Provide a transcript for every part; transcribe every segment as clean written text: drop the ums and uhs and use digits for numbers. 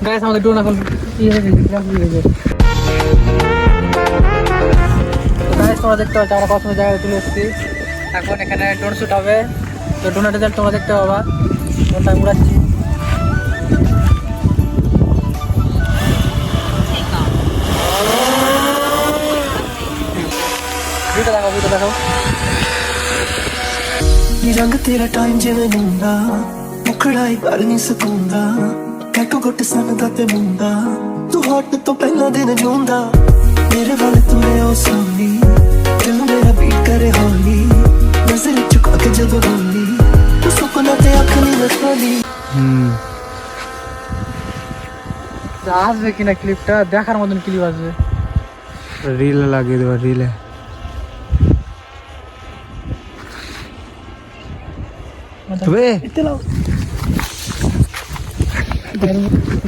Guys আমাদের drone এখন কি হয়ে গেছে, ক্র্যাশ হয়ে গেছে। গাইস তোমরা দেখতে পাচ্ছ আমরা কত জায়গায় তুলে এসেছি। এখন এখানে ড্রোন শুট হবে, তো ড্রোনের রেজাল্ট তোমরা দেখতে পাবা। ড্রোনটা উড়াচ্ছি। ভিডিও দেখো, ভিডিও দেখো। रंग तेरा टाइम जिवें लूंदा मुखड़ा ही कर नहीं सकूंदा कैटो गुट सन दा ते मुंडा तू हॉट तो पहला दिन जूंदा मेरे वाले तुरे ओ सोनी दिल मेरा बीट करे होली नजर चुका के जब बोली तू सपना ते आँख नहीं रखाली আসবে কিনা ক্লিপটা দেখার মতন ক্লিপ আসবে। রিলে লাগিয়ে দেবো, রিলে।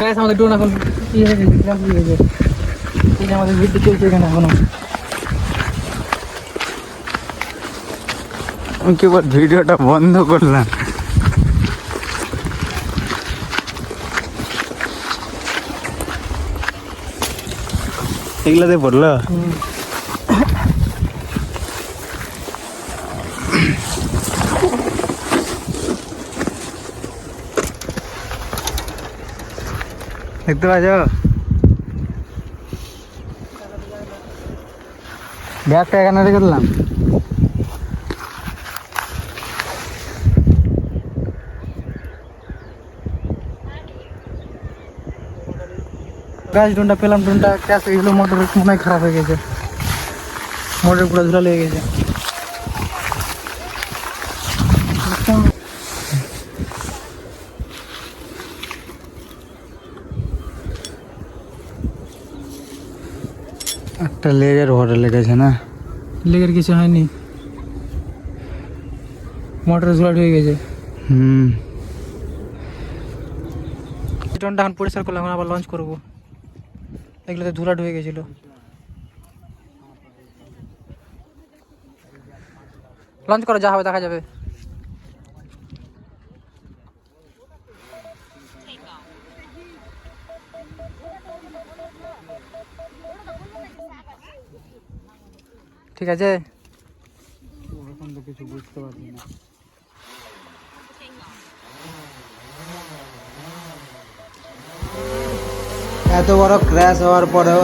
গাইস আমাদের ড্রোন এখন কি হয়ে গেছে, ক্র্যাশ হয়ে গেছে। এই যে আমাদের ভিডিও চলছে এখানে এখনো। আমি কেবল ভিডিওটা বন্ধ করলাম। এগুলাতে পড়লো। দেখতে পাচ্ছ ব্যাগটা এখানে রেখে দিলাম। গাছ ড্রোনটা পেলাম, ড্রোনটা ক্র্যাশ হয়ে গেছিলো, মোটর মনে হয় খারাপ হয়ে গেছে, মোটর পুরো ধুলা লেগে গেছে। একটা লেগের ভরে লেগেছে না, লেগের কিছু হয়নি, মোটর ধুলা হয়ে গেছে। ড্রোনটা এখন পরিষ্কার করলাম, এখন আবার লঞ্চ করবো। এগুলোতে ধুলা ঢুকে গেছিল। লঞ্চ করো, যা হবে দেখা যাবে। ঠিক আছে, এখন তো কিছু বুঝতে পারছি না। এত বড় ক্র্যাশ হওয়ার পরেও